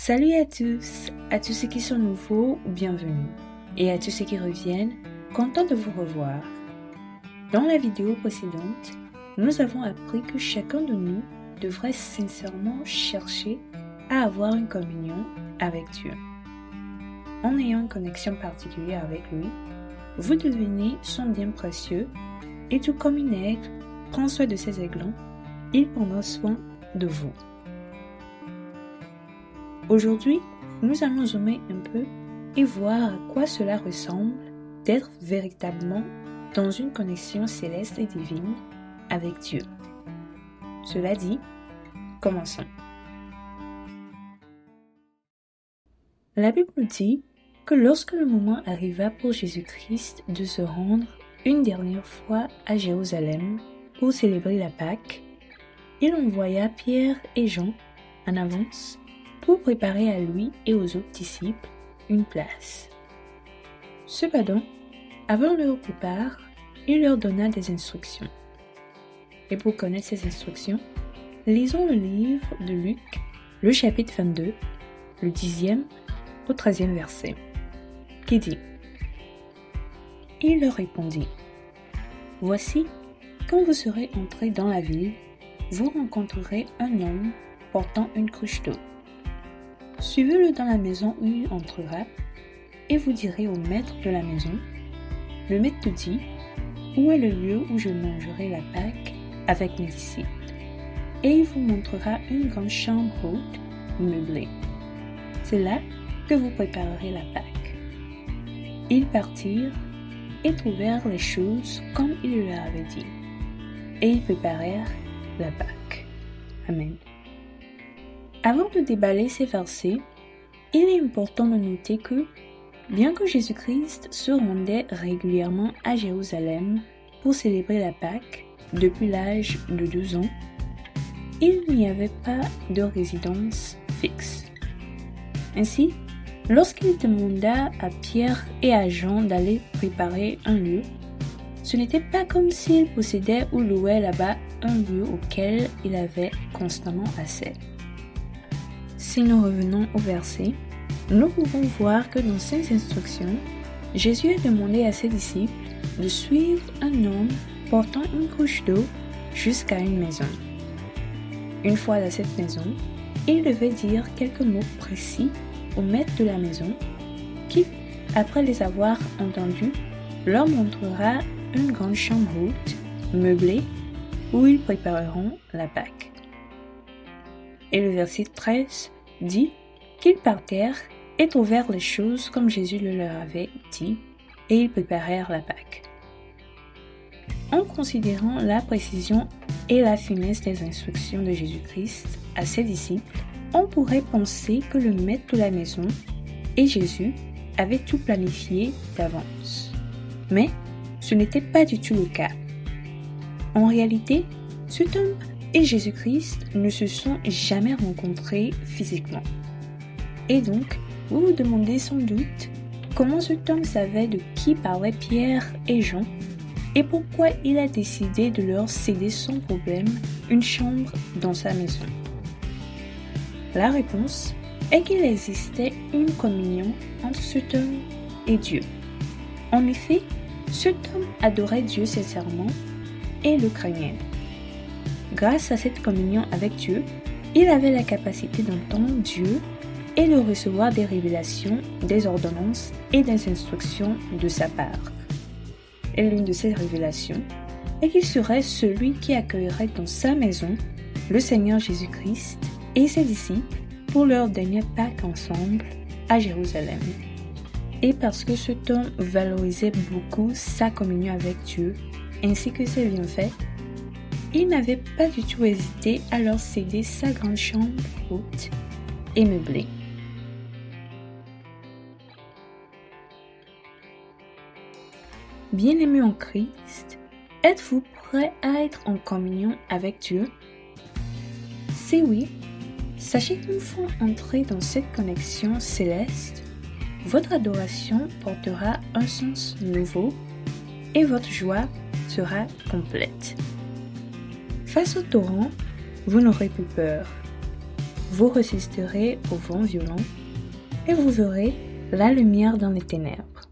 Salut à tous ceux qui sont nouveaux, bienvenue, et à tous ceux qui reviennent, content de vous revoir. Dans la vidéo précédente, nous avons appris que chacun de nous devrait sincèrement chercher à avoir une communion avec Dieu. En ayant une connexion particulière avec lui, vous devenez son bien précieux, et tout comme une aigle prend soin de ses aiglons, il prendra soin de vous. Aujourd'hui, nous allons zoomer un peu et voir à quoi cela ressemble d'être véritablement dans une connexion céleste et divine avec Dieu. Cela dit, commençons. La Bible dit que lorsque le moment arriva pour Jésus-Christ de se rendre une dernière fois à Jérusalem pour célébrer la Pâque, il envoya Pierre et Jean en avance pour préparer à lui et aux autres disciples une place. Cependant, avant leur départ, il leur donna des instructions. Et pour connaître ces instructions, lisons le livre de Luc, le chapitre 22, le 10e au 13e verset, qui dit: Il leur répondit: Voici, quand vous serez entrés dans la ville, vous rencontrerez un homme portant une cruche d'eau. Suivez-le dans la maison où il entrera, et vous direz au maître de la maison: Le maître te dit, où est le lieu où je mangerai la Pâque avec mes disciples? Et il vous montrera une grande chambre haute, meublée. C'est là que vous préparerez la Pâque. Ils partirent et trouvèrent les choses comme il leur avait dit, et ils préparèrent la Pâque. Amen. Avant de déballer ces versets, il est important de noter que, bien que Jésus-Christ se rendait régulièrement à Jérusalem pour célébrer la Pâque depuis l'âge de 2 ans, il n'y avait pas de résidence fixe. Ainsi, lorsqu'il demanda à Pierre et à Jean d'aller préparer un lieu, ce n'était pas comme s'il possédait ou louait là-bas un lieu auquel il avait constamment accès. Si nous revenons au verset, nous pouvons voir que dans ces instructions, Jésus a demandé à ses disciples de suivre un homme portant une cruche d'eau jusqu'à une maison. Une fois dans cette maison, il devait dire quelques mots précis au maître de la maison qui, après les avoir entendus, leur montrera une grande chambre haute, meublée, où ils prépareront la Pâque. Et le verset 13 dit qu'ils partèrent et trouvèrent les choses comme Jésus le leur avait dit, et ils préparèrent la Pâque. En considérant la précision et la finesse des instructions de Jésus-Christ à ses disciples, on pourrait penser que le maître de la maison et Jésus avaient tout planifié d'avance. Mais ce n'était pas du tout le cas. En réalité, cet homme et Jésus-Christ ne se sont jamais rencontrés physiquement. Et donc, vous vous demandez sans doute comment cet homme savait de qui parlaient Pierre et Jean et pourquoi il a décidé de leur céder sans problème une chambre dans sa maison. La réponse est qu'il existait une communion entre cet homme et Dieu. En effet, cet homme adorait Dieu sincèrement et le craignait. Grâce à cette communion avec Dieu, il avait la capacité d'entendre Dieu et de recevoir des révélations, des ordonnances et des instructions de sa part. Et l'une de ces révélations est qu'il serait celui qui accueillerait dans sa maison le Seigneur Jésus-Christ et ses disciples pour leur dernière Pâque ensemble à Jérusalem. Et parce que cet homme valorisait beaucoup sa communion avec Dieu ainsi que ses bienfaits, il n'avait pas du tout hésité à leur céder sa grande chambre haute et meublée. Bien-aimés en Christ, êtes-vous prêts à être en communion avec Dieu? Si oui, sachez qu'une fois entré dans cette connexion céleste, votre adoration portera un sens nouveau et votre joie sera complète. Face au torrent, vous n'aurez plus peur. vous résisterez au vent violent et vous verrez la lumière dans les ténèbres.